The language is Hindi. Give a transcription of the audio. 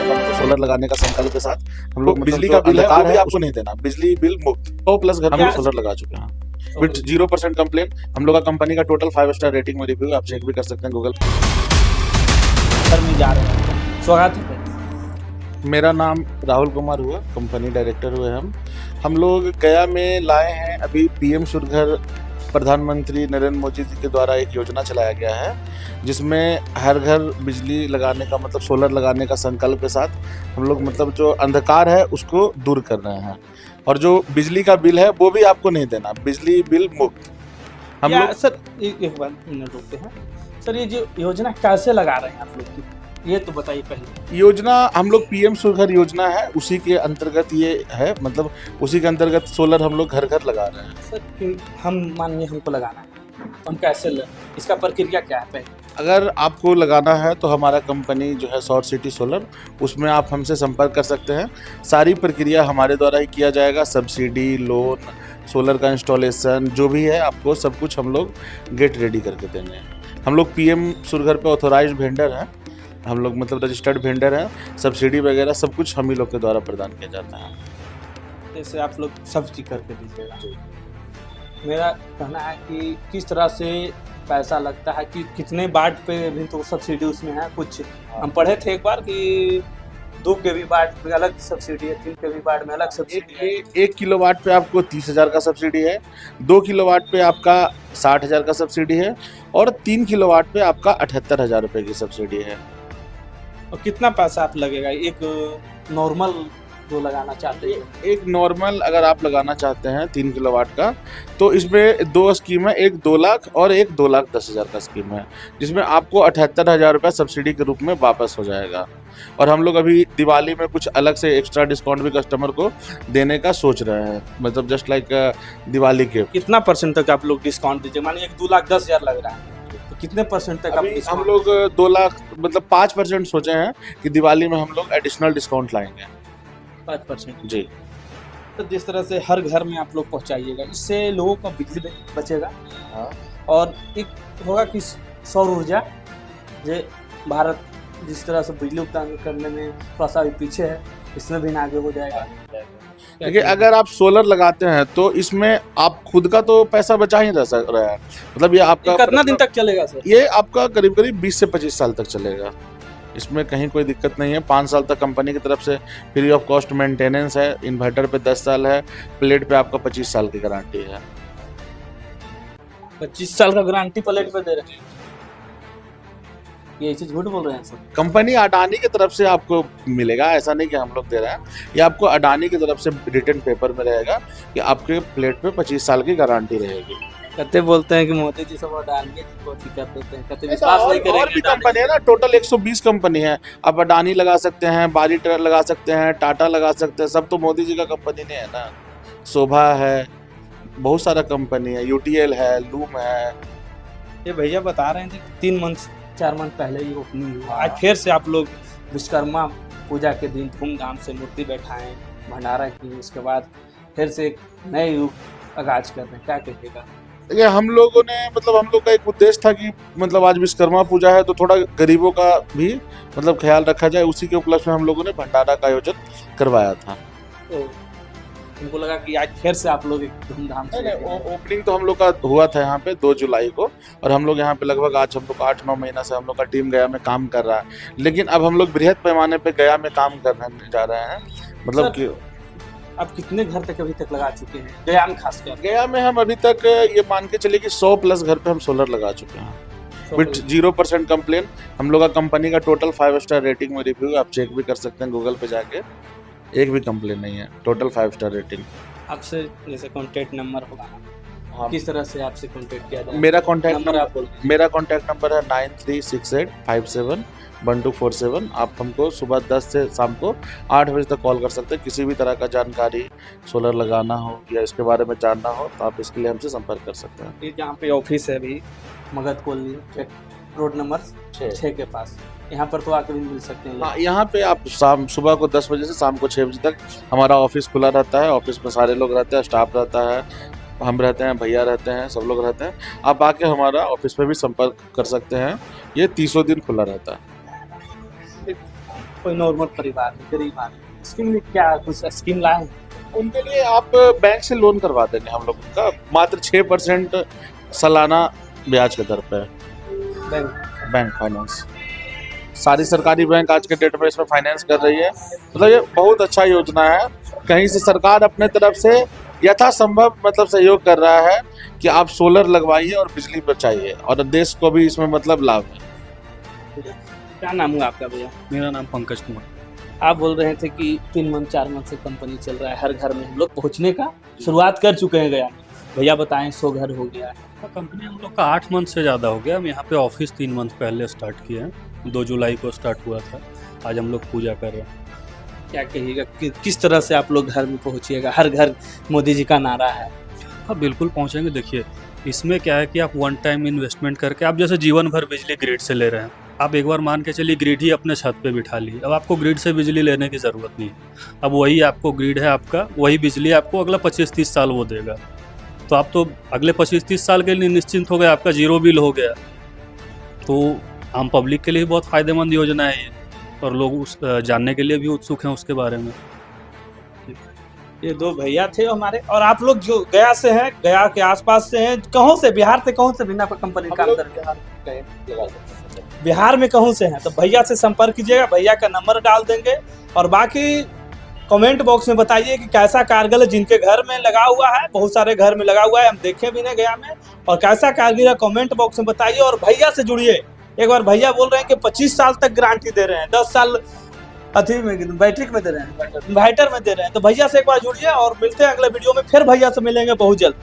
मतलब सोलर लगाने का संकल्प के साथ हम लोग बिजली का बिल है वो भी आपको नहीं देना, बिजली बिल मुफ्त 100+ घर में सोलर लगा चुके हैं विद 0% कंप्लेन। हम लोग का कंपनी का टोटल 5 स्टार रेटिंग में रिव्यू आप चेक भी कर सकते हैं गूगल। सर में जा रहे हैं, स्वागत है। मेरा नाम राहुल कुमार हुआ, कंपनी डायरेक्टर हुए हम लोग गया में लाए हैं अभी पीएम सूर्य घर, प्रधानमंत्री नरेंद्र मोदी जी के द्वारा एक योजना चलाया गया है जिसमें हर घर बिजली लगाने का मतलब सोलर लगाने का संकल्प के साथ हम लोग मतलब जो अंधकार है उसको दूर कर रहे हैं और जो बिजली का बिल है वो भी आपको नहीं देना, बिजली बिल मुफ्त। हम लोग सर एक बार मिनट रुकते हैं सर, ये जो योजना कैसे लगा रहे हैं आप लोग की, ये तो बताइए पहले। योजना हम लोग पीएम सूर्य घर योजना है, उसी के अंतर्गत ये है, मतलब उसी के अंतर्गत सोलर हम लोग घर घर लगा रहे हैं। सर कि हम मानिए हमको लगाना है, हम कैसे इसका प्रक्रिया क्या है पहले? अगर आपको लगाना है तो हमारा कंपनी जो है सौर सिटी सोलर, उसमें आप हमसे संपर्क कर सकते हैं। सारी प्रक्रिया हमारे द्वारा ही किया जाएगा, सब्सिडी, लोन, सोलर का इंस्टॉलेशन जो भी है आपको सब कुछ हम लोग गेट रेडी करके देंगे। हम लोग पीएम सूर्य घर पे ऑथोराइज्ड वेंडर हैं, हम लोग मतलब रजिस्टर्ड वेंडर हैं, सब्सिडी वगैरह सब कुछ हम ही लोग के द्वारा प्रदान किया जाता है। जैसे आप लोग सब्सिडी करके दीजिएगा। मेरा कहना है कि किस तरह से पैसा लगता है, कि कितने वाट पे भी तो सब्सिडी उसमें है कुछ। हम पढ़े थे एक बार कि 2 kV वाट पे अलग सब्सिडी है, 3 kV वाट में अलग सब्सिडी है। 1 किलोवाट पे आपको 30,000 का सब्सिडी है, 2 किलोवाट पे आपका 60,000 का सब्सिडी है और 3 किलोवाट पे आपका 78,000 रुपये की सब्सिडी है। और कितना पैसा आप लगेगा एक नॉर्मल जो लगाना चाहते हैं? एक नॉर्मल अगर आप लगाना चाहते हैं 3 किलोवाट का तो इसमें 2 स्कीम है, एक 2 लाख और एक 2,10,000 का स्कीम है, जिसमें आपको 78,000 रुपये सब्सिडी के रूप में वापस हो जाएगा। और हम लोग अभी दिवाली में कुछ अलग से एक्स्ट्रा डिस्काउंट भी कस्टमर को देने का सोच रहे हैं, मतलब जस्ट लाइक दिवाली के। कितना परसेंट तक आप लोग डिस्काउंट दीजिए? मानिए 2,10,000 लग रहा है तो कितने परसेंट तक अभी हम लोग 2 लाख मतलब 5% सोचे हैं कि दिवाली में हम लोग एडिशनल डिस्काउंट लाएंगे। 5% जी। तो जिस तरह से हर घर में आप लोग पहुंचाइएगा, इससे लोगों का बिजली बचेगा। हाँ। और एक होगा कि सौर ऊर्जा, जो भारत जिस तरह से बिजली उत्पादन करने में थोड़ा सा पीछे है, इसमें भी आगे हो जाएगा। देखिए अगर आप सोलर लगाते हैं तो इसमें आप खुद का तो पैसा बचा ही रहा है, मतलब ये आपका कितना दिन तक चलेगा सर? ये आपका करीब करीब 20 से 25 साल तक चलेगा, इसमें कहीं कोई दिक्कत नहीं है। 5 साल तक कंपनी की तरफ से फ्री ऑफ कॉस्ट मेंटेनेंस है, इन्वर्टर पे 10 साल है, प्लेट पे आपका 25 साल की गारंटी है। 25 साल का गारंटी प्लेट पे दे रहे हैं, ये ऐसे झूठ बोल रहे हैं सर? कंपनी अडानी की तरफ से आपको मिलेगा, ऐसा नहीं कि हम लोग दे रहे हैं, ये आपको अडानी की तरफ से रिटन पेपर में रहेगा कि आपके प्लेट पे 25 साल की गारंटी रहेगी। कहते बोलते हैं कि मोदी जी सब अडानी की कोठी कर देते हैं, कहते विश्वास नहीं करेंगे। और भी कंपनी है ना, टोटल 120 कंपनी है, आप अडानी लगा सकते हैं, बारी ट्रक लगा सकते हैं, टाटा लगा सकते हैं, सब तो मोदी जी का कंपनी नहीं है ना। शोभा है, बहुत सारा कंपनी है, यूटीएल है, लूम है। ये भैया बता रहे हैं कि 4 मंथ पहले ही ओपनिंग हुआ, आज फिर से आप लोग विश्वकर्मा पूजा के दिन धूमधाम से मूर्ति बैठाएं, भंडारा की, उसके बाद फिर से एक नए युग आगाज कर रहे हैं, क्या कहिएगा? ये हम लोगों ने मतलब हम लोग का एक उद्देश्य था कि मतलब आज विश्वकर्मा पूजा है तो थोड़ा गरीबों का भी मतलब ख्याल रखा जाए, उसी के उपलक्ष्य में हम लोगों ने भंडारा का आयोजन करवाया था। तो हमको लगा कि आज फिर से आप लोग एक धूमधाम से। ओपनिंग तो हम लोग का हुआ था यहाँ पे 2 जुलाई को, और हम लोग यहाँ पे लगभग आज हम लोग 8-9 महीना से हम लोग का टीम गया में काम कर रहा है, लेकिन अब हम लोग बृहद पैमाने पे गया में काम करने जा रहे हैं। मतलब कि आप कितने घर तक अभी तक लगा चुके हैं गया में? खासकर गया में हम अभी तक ये मान के चलिए कि 100+ घर पे हम सोलर लगा चुके हैं विद 0% कंप्लेन। हम लोग का कंपनी का टोटल 5 स्टार रेटिंग में रिव्यू आप चेक भी कर सकते हैं गूगल पे जाके, एक भी कंप्लेन नहीं है, टोटल 5 स्टार रेटिंग। आपसे जैसे कॉन्टैक्ट नंबर होगा, हाँ। किस तरह से आपसे कॉन्टैक्ट किया जाए? मेरा कॉन्टैक्ट नंबर आप बोल। मेरा कॉन्टैक्ट नंबर है 9368571247। आप हमको सुबह 10 से शाम को 8 बजे तक कॉल कर सकते हैं, किसी भी तरह का जानकारी सोलर लगाना हो या इसके बारे में जानना हो तो आप इसके लिए हमसे संपर्क कर सकते हैं। ये जहाँ पे ऑफिस है अभी मगध कॉलोनी रोड नंबर 6 के पास, यहाँ पर तो आकर भी मिल सकते हैं। हाँ, यहाँ पे आप सुबह को 10 बजे से शाम को 6 बजे तक हमारा ऑफिस खुला रहता है। ऑफिस में सारे लोग रहते हैं, स्टाफ रहता है, हम रहते हैं, भैया रहते हैं, सब लोग रहते हैं। आप आके हमारा ऑफिस पे भी संपर्क कर सकते हैं, ये 30 दिन खुला रहता है। कोई नॉर्मल परिवार है, गरीब आदमी, इसके लिए क्या कुछ स्कीम लाए हैं? उनके लिए आप बैंक से लोन करवा देंगे हम लोग उनका, मात्र 6% सालाना ब्याज के दर पे। बैंक फाइनेंस, सारी सरकारी बैंक आज के डेट में इसमें फाइनेंस कर रही है। मतलब ये बहुत अच्छा योजना है। कहीं से सरकार अपने तरफ से यथासंभव मतलब सहयोग कर रहा है कि आप सोलर लगवाइए और बिजली बचाइए, और देश को भी इसमें मतलब लाभ है। क्या नाम हुआ आपका भैया? मेरा नाम पंकज कुमार। आप बोल रहे थे कि 3 मंथ 4 मंथ से कंपनी चल रहा है, हर घर में हम लोग पहुंचने का शुरुआत कर चुके हैं गया में। भैया बताएं 100 घर हो गया है। कंपनी हम लोग का 8 मंथ से ज़्यादा हो गया। हम यहाँ पे ऑफिस 3 मंथ पहले स्टार्ट किए हैं। 2 जुलाई को स्टार्ट हुआ था। आज हम लोग पूजा कर रहे हैं। क्या कहिएगा किस तरह से आप लोग घर में पहुंचिएगा? हर घर मोदी जी का नारा है। हाँ बिल्कुल पहुँचेंगे। देखिए इसमें क्या है कि आप वन टाइम इन्वेस्टमेंट करके आप जैसे जीवन भर बिजली ग्रिड से ले रहे हैं, आप एक बार मान के चलिए ग्रिड ही अपने छत पे बिठा ली। अब आपको ग्रिड से बिजली लेने की ज़रूरत नहीं है। अब वही आपको ग्रिड है आपका, वही बिजली आपको अगला 25-30 साल वो देगा। तो आप तो अगले 25-30 साल के लिए निश्चिंत हो गए, आपका जीरो बिल हो गया। तो आम पब्लिक के लिए बहुत फ़ायदेमंद योजना है ये, और लोग उस जानने के लिए भी उत्सुक हैं उसके बारे में। ये 2 भैया थे हमारे। और आप लोग जो गया से हैं, गया के आसपास से हैं, कहाँ से? बिहार से कहाँ से बिना कंपनी काम कर रहे हैं? बिहार में कहाँ से हैं? तो भैया से संपर्क कीजिएगा, भैया का नंबर डाल देंगे। और बाकी कमेंट बॉक्स में बताइए कि कैसा कारगर है, जिनके घर में लगा हुआ है, बहुत सारे घर में लगा हुआ है, हम देखे भी नहीं गया में, और कैसा कारगर है कमेंट बॉक्स में बताइए। और भैया से जुड़िए। एक बार भैया बोल रहे हैं कि 25 साल तक गारंटी दे रहे हैं, 10 साल अथी में बैटरी में दे रहे हैं, इन्वर्टर में दे रहे हैं। तो भैया से एक बार जुड़िए और मिलते हैं अगले वीडियो में। फिर भैया से मिलेंगे बहुत जल्द।